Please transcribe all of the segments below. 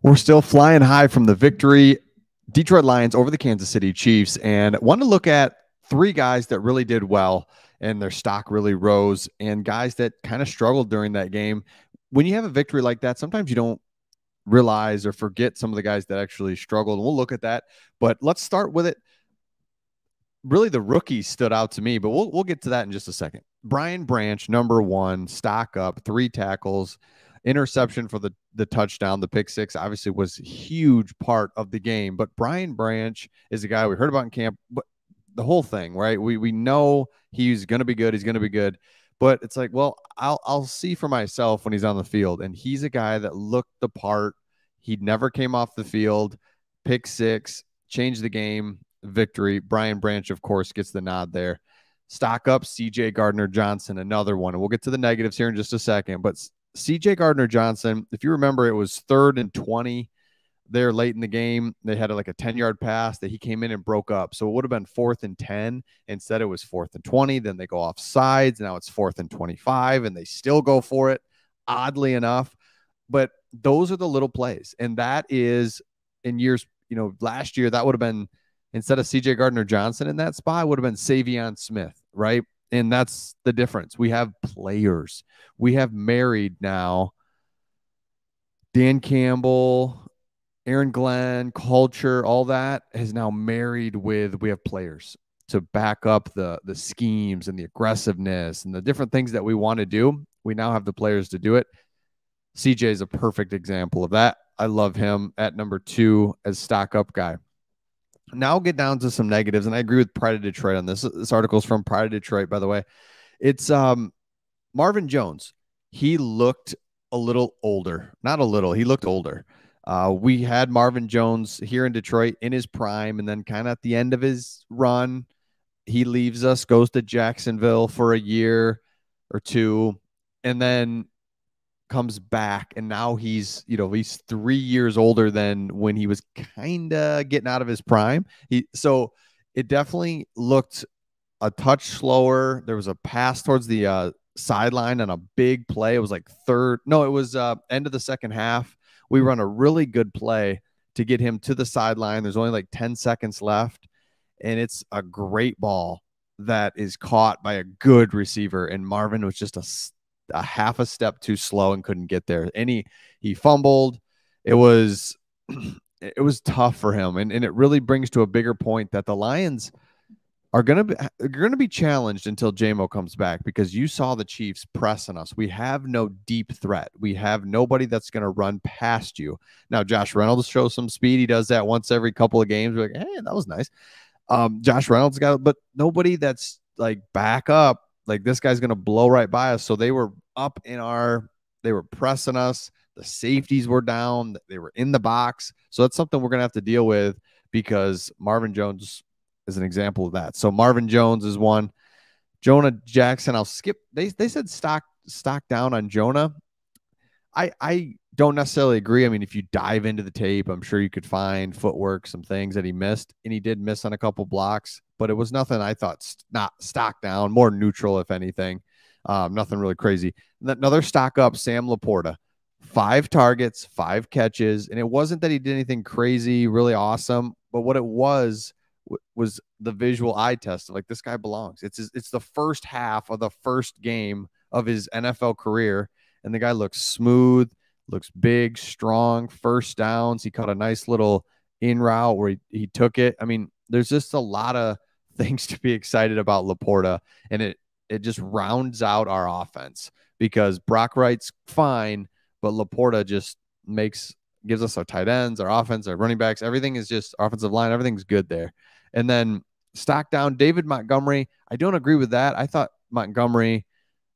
We're still flying high from the victory, Detroit Lions over the Kansas City Chiefs, and want to look at three guys that really did well and their stock really rose, and guys that kind of struggled during that game. When you have a victory like that, sometimes you don't realize or forget some of the guys that actually struggled. We'll look at that, but let's start with it. Really, the rookies stood out to me, but we'll get to that in just a second. Brian Branch, number one, stock up, 3 tackles, interception for the touchdown. The pick six obviously was a huge part of the game, but Brian Branch is a guy we heard about in camp, but the whole thing, right? We know he's going to be good. He's going to be good, but it's like, well, I'll see for myself when he's on the field. And he's a guy that looked the part. He never came off the field. Pick six, changed the game, victory. Brian Branch, of course, gets the nod there. Stock up, C.J. Gardner-Johnson, another one. And we'll get to the negatives here in just a second. But C.J. Gardner-Johnson, if you remember, it was 3rd and 20 there late in the game. They had like a 10-yard pass that he came in and broke up. So it would have been 4th and 10. Instead, it was 4th and 20. Then they go off sides. Now it's 4th and 25, and they still go for it, oddly enough. But those are the little plays. And that is in years, last year, that would have been, instead of C.J. Gardner-Johnson in that spot, would have been Savion Smith, right? And that's the difference. We have players. We have married now Dan Campbell, Aaron Glenn, culture, all that has now married with, we have players to back up the schemes and the aggressiveness and the different things that we want to do. We now have the players to do it. CJ is a perfect example of that. I love him at number 2 as stock up guy. Now I'll get down to some negatives, and I agree with Pride of Detroit on this. This article is from Pride of Detroit, by the way. It's Marvin Jones. He looked a little older. Not a little. He looked older. We had Marvin Jones here in Detroit in his prime, and then kind of at the end of his run, he leaves us, goes to Jacksonville for a year or two, and then comes back, and now he's 3 years older than when he was kind of getting out of his prime. So it definitely looked a touch slower. There was a pass towards the sideline on a big play. It was like end of the second half. We run a really good play to get him to the sideline. There's only like 10 seconds left, and it's a great ball that is caught by a good receiver, and Marvin was just a half a step too slow and couldn't get there. And he fumbled. It was tough for him. And it really brings to a bigger point that the Lions are going to be challenged until JMO comes back, because you saw the Chiefs pressing us. We have no deep threat. We have nobody that's going to run past you. Now, Josh Reynolds shows some speed. He does that once every couple of games. We're like, hey, that was nice. Josh Reynolds got it, but nobody that's like back up. Like, this guy's going to blow right by us. So they were they were pressing us. The safeties were down. They were in the box. So that's something we're going to have to deal with, because Marvin Jones is an example of that. So Marvin Jones is one. Jonah Jackson, I'll skip. They said stock down on Jonah. I don't necessarily agree. I mean, if you dive into the tape, I'm sure you could find footwork, some things that he missed, and he did miss on a couple blocks, but it was nothing I thought not stock down, more neutral, if anything. Nothing really crazy. Another stock up, Sam Laporta, 5 targets, 5 catches. And it wasn't that he did anything crazy, really awesome, but what it was the visual eye test. Like, this guy belongs. It's the first half of the first game of his NFL career. And the guy looks smooth, looks big, strong, first downs. He caught a nice little in route where he took it. I mean, there's just a lot of things to be excited about Laporta, and it just rounds out our offense, because Brock Wright's fine, but Laporta just gives us our tight ends, our offense, our running backs. Everything is just offensive line. Everything's good there. And then stock down, David Montgomery. I don't agree with that. I thought Montgomery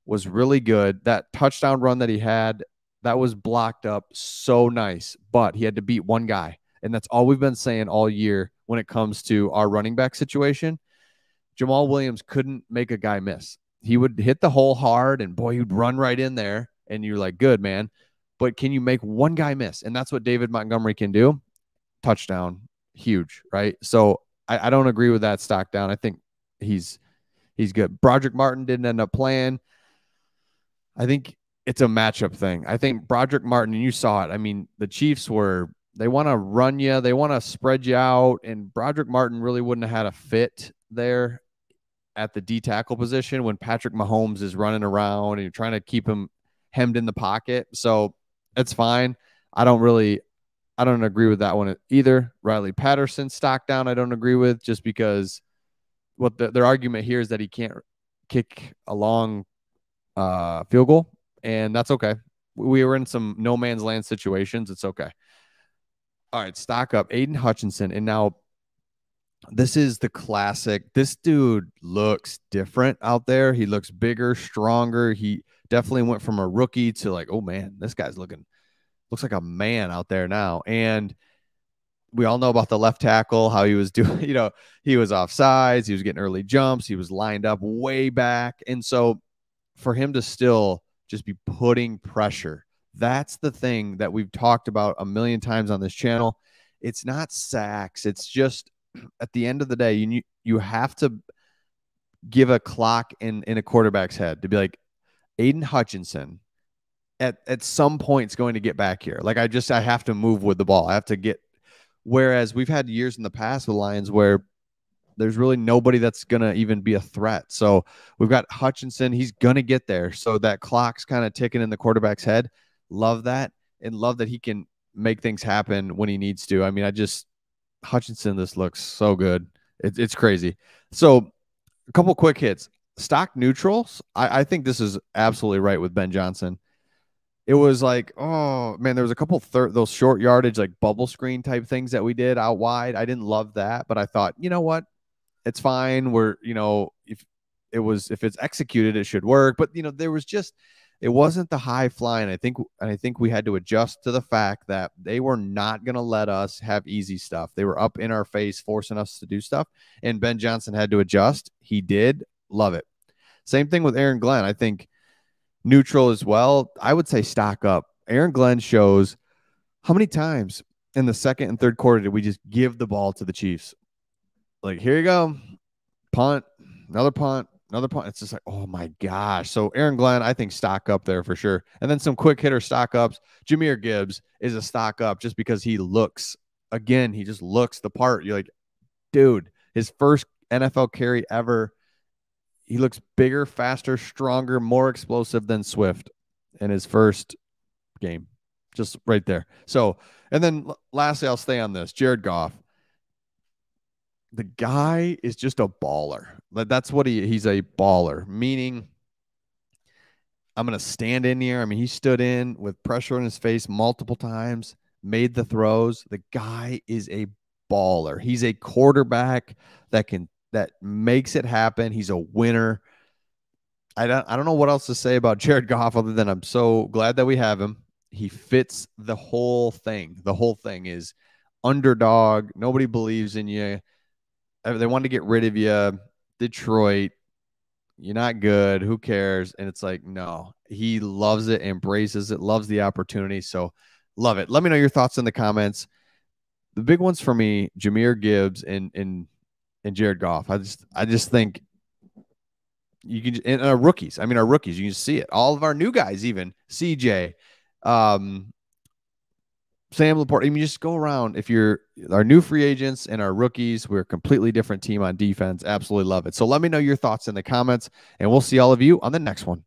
was really good. That touchdown run that he had, that was blocked up so nice, but he had to beat one guy. And that's all we've been saying all year when it comes to our running back situation. Jamal Williams couldn't make a guy miss. He would hit the hole hard, and boy, he'd run right in there, and you're like, good, man. But can you make one guy miss? And that's what David Montgomery can do. Touchdown, huge, right? So I don't agree with that stock down. I think he's good. Broderick Martin didn't end up playing. I think it's a matchup thing. I think Broderick Martin, and you saw it. I mean, the Chiefs were they want to run you, they want to spread you out, and Broderick Martin really wouldn't have had a fit there at the D tackle position when Patrick Mahomes is running around and you're trying to keep him hemmed in the pocket. So it's fine. I don't agree with that one either. Riley Patterson stock down, I don't agree with, just because what their argument here is that he can't kick a long field goal, and that's okay. We were in some no man's land situations. It's okay. All right, stock up Aiden Hutchinson. And now this is the classic. This dude looks different out there. He looks bigger, stronger. He definitely went from a rookie to like, oh man, this guy's looks like a man out there now. And we all know about the left tackle, how he was doing, he was offsides, he was getting early jumps, he was lined up way back. And so for him to still just be putting pressure, that's the thing that we've talked about a million times on this channel. It's not sacks. It's just at the end of the day, you have to give a clock in a quarterback's head to be like, Aiden Hutchinson at some point is going to get back here. Like I have to move with the ball. I have to get, whereas we've had years in the past with Lions where there's really nobody that's going to even be a threat. So we've got Hutchinson. He's going to get there. So that clock's kind of ticking in the quarterback's head. Love that. And love that he can make things happen when he needs to. I mean, Hutchinson, this looks so good. It's crazy. So a couple quick hits. Stock neutrals. I think this is absolutely right with Ben Johnson. It was like, oh man, there was a couple those short yardage, like bubble screen type things that we did out wide. I didn't love that, but I thought, you know what? It's fine. If it's executed, it should work. But there was just, it wasn't the high flying. I think we had to adjust to the fact that they were not going to let us have easy stuff. They were up in our face, forcing us to do stuff. And Ben Johnson had to adjust. He did. Love it. Same thing with Aaron Glenn. I think neutral as well. I would say stock up. Aaron Glenn shows how many times in the second and third quarter did we just give the ball to the Chiefs? Like, here you go. Punt, another punt, another punt. It's just like, oh my gosh. So Aaron Glenn, I think stock up there for sure. And then some quick hitter stock ups. Jahmyr Gibbs is a stock up just because he just looks the part. You're like, dude, his first NFL carry ever. He looks bigger, faster, stronger, more explosive than Swift in his first game. Just right there. So, and then lastly, I'll stay on this. Jared Goff. The guy is just a baller. That's what he's a baller, meaning I'm going to stand in here. I mean, he stood in with pressure on his face multiple times, made the throws. The guy is a baller. He's a quarterback that makes it happen. He's a winner. I don't know what else to say about Jared Goff other than I'm so glad that we have him. He fits the whole thing. The whole thing is underdog. Nobody believes in you. They want to get rid of you. Detroit, you're not good. Who cares? And it's like, no, he loves it, embraces it, loves the opportunity. So love it. Let me know your thoughts in the comments. The big ones for me, Jahmyr Gibbs and Jared Goff. I just think you can, and our rookies. I mean, our rookies, you can see it. All of our new guys, even CJ, Sam Laporte. I mean, just go around. If you're our new free agents and our rookies, we're a completely different team on defense. Absolutely love it. So let me know your thoughts in the comments, and we'll see all of you on the next one.